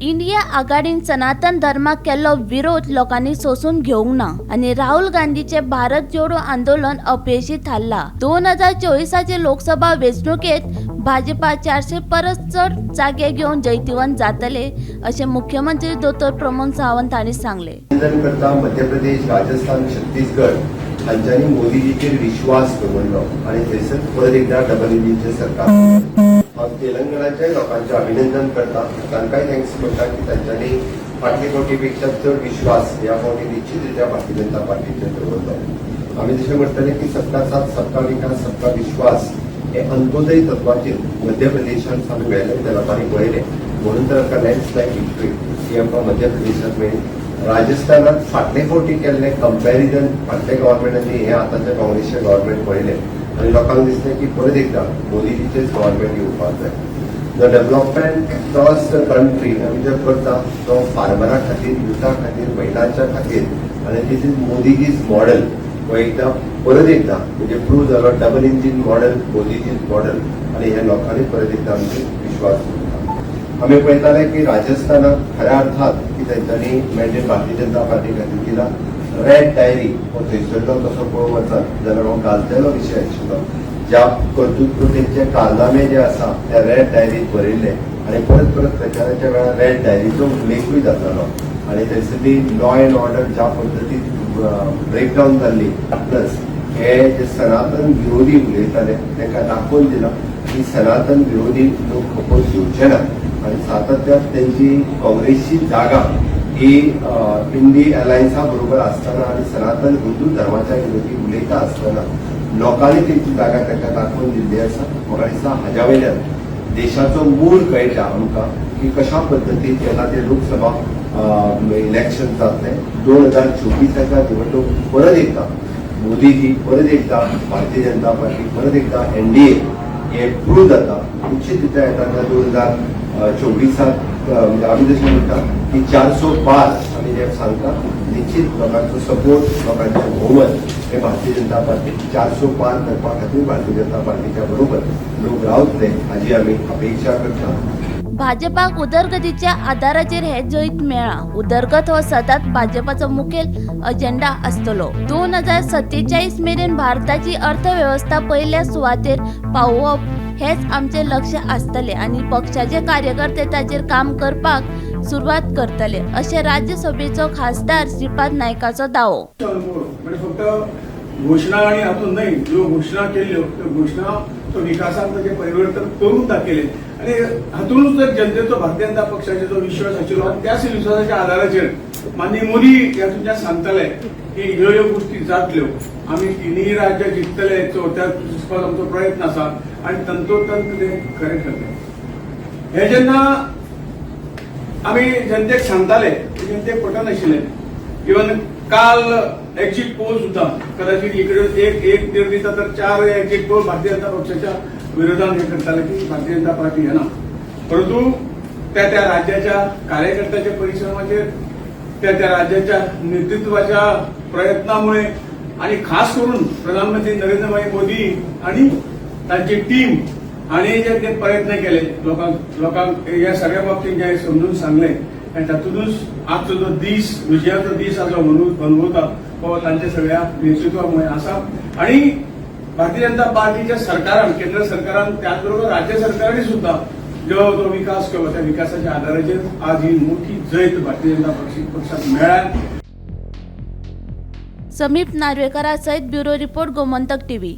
India आघाडीन सनातन धर्माक केल्लो विरोध लोकांनी सोसून घेवंक ना आणि राहुल गांधीचे भारत जोडो आंदोलन अपयशी थारला। 2024चे लोकसभा वेंचणुकेत भाजपा 400 परस चड जागे घेवन जैतिवंत जातले असे मुख्यमंत्री डॉ. प्रमोद सावंत हांणी सांगले। मध्य प्रदेश, राजस्थान, छत्तीसगड हांच्यांनी मोदीजीचेर विश्वास दवरलो आणि थंयसर परत एकदा डबल इंजिनचे सरकार। हांव तेलंगणाच्या लोकांचे अभिनंदन करता, तांकांय थँक्स करता की तांच्यांनी फाटले फावटीपेक्षा चड विश्वास ह्या फावटी निश्चितरित्या भारतीय जनता पार्टीचेर दवरलो। आमी तशें म्हणटले की सबका साथ, सबका विकास, सबका विश्वास हे अंत्योदय तत्वाचेर मध्य प्रदेशांत आमी मेळ्ळे, त्या लोकांनी पळयले, म्हणून तर आमकां लँडस्लायड विक्टरी ही आमकां मध्य प्रदेशांत मेळ्ळी। राजस्थानात फाटले फावटी केल्ले कंपॅरिजन फाटल्या गव्हर्नमेंटांनी हे आतांच्या काँग्रेसचे गव्हर्नमेंट पळयले आणि लोकांक दिसलें की परत एकदा मोदीजीचेच गव्हर्नमेंट येवपाक जाय। The development across the country आमी जो करता तो फार्मरा खातीर, युथा खातीर, महिलांच्या खातीर आणि दिस इज मोदीजीज मॉडेल हो एकदा परत एकदा म्हणजे प्रूव्ह जालो। डबल इंजिन मॉडेल, मोदीजीज मॉडेल आणि हे लोकांनी परत एकदा आमचे विश्वास दवरला। आमी पळयताले की राजस्थानात खऱ्या अर्थात की तांच्यांनी मेंटेन भारतीय जनता पार्टी खातीर केला। रेड डायरी हो थंयसरलो तसो पळोवंक वचत जाल्यार हो गाजलेलो विशय आशिल्लो। ज्या कर्तृत्वतेचे कारनामे जे आसा त्या रेड डायरीत बरयल्ले आणि परत परत प्रचाराच्या वेळार रेड डायरीचो उल्लेखूय जातालो आणि थंयसरली लॉ अँड ऑर्डर ज्या पद्दतीन ब्रेकडावन जाल्ली प्लस हे जे सनातन विरोधी उलयताले तांकां दाखोवन दिला की सनातन विरोधी लोक खपोवन घेवचे ना आणि सातत्यान त्यांची काँग्रेसची जागा ही इंडी अलायन्सा बरोबर असताना आणि सनातन हिंदू धर्माच्या विरोधी उलयता असताना लोकांनी त्यांची जागा तांकां दाखोवन दिल्ली आसा। म्हाका दिसता हाज्या वयल्यान देशाचो मूळ कळटा आमकां की कशा पद्दतीन जेन्ना ते लोकसभा इलेक्शन जातले 2024च्या निवडणूक परत एकदा मोदीजी, परत एकदा भारतीय जनता पार्टी, परत एकदा एनडीए हे प्रूव्ह जाता। निश्चितरित्या येता 2024 म्हणजे आमी जशें म्हणटा की 400 पार आमी जे सांगता निश्चित लोकांचो सपोर्ट, लोकांचें बहुमत हे भारतीय जनता पार्टी 400 पार करपा खातीर भारतीय जनता पार्टीच्या बरोबर लोक रावतले हाजी आमी अपेक्षा करता। भाजपाक उदरगतीच्या आधाराचेर हे जैत मेळ्ळा। उदरगत हो सदांच भाजपाचो मुखेल अजेंडा आसतलो। 2047 मेरेन भारताची अर्थव्यवस्था पयल्या सुवातेर पावोवप हेच आमचे लक्ष आसतले आणि पक्षाचे कार्यकर्ते ताचेर काम करपाक सुरवात करतले अशें राज्यसभेचो खासदार श्रीपाद नायकाचो दावो। फक्त घोषणा आणि हातून नाही, ज्यो घोषणा केल्ल्यो त्यो घोषणा तो विकासात ताचे परिवर्तन करून दाखयले आणि हातूनच तर जनतेचो भारतीय जनता पक्षाचो जो विश्वास आशिल्लो आणि त्याच विश्वासाच्या आधाराचेर माननीय मोदी ह्या तुमच्या सांगताले की ह्यो गोष्टी जातल्यो, आमी तिनूय राज्य जिखतले चवथ्या दिसपाचो आमचो प्रयत्न आसा आणि तंतोतंत ते खरें ठरले। हे जेन्ना आमी जनतेक सांगताले जनतेक पटनाशिल्ले। इवन काल एक्झिट पोल सुद्धा कदाचित इकडे एक दीड दिसा तर 4 एक्झिट पोल भारतीय जनता पक्षाच्या विरोधात हे करताले की भारतीय जनता पार्टी येना, परंतु त्या राज्याच्या कार्यकर्त्याच्या परिश्रमाचेर, त्या राज्याच्या नेतृत्वाच्या प्रयत्नामुळे आणि खास करून प्रधानमंत्री नरेंद्र भाई मोदी आणि त्यांची टीम आणि जे ते प्रयत्न केले लोकांक या सगळ्या बाबतीत जे समजून सांगले आणि तातूंतच आजचो जो दीस विजयाचो दीस आजो मनवता तो तांच्या सगळ्या नेतृत्वामुळे आसा। आणि भारतीय जनता पार्टीच्या सरकारान, केंद्र सरकारान, त्याचबरोबर राज्य सरकारांनी सुद्धा जो विकास केलो त्या विकासाच्या आधाराचेर आज ही मोठी जैत भारतीय जनता पक्षाक मेळ्ळ्या। समीप नार्वेकरा सयत ब्युरो रिपोर्ट गोमंतक टीव्ही।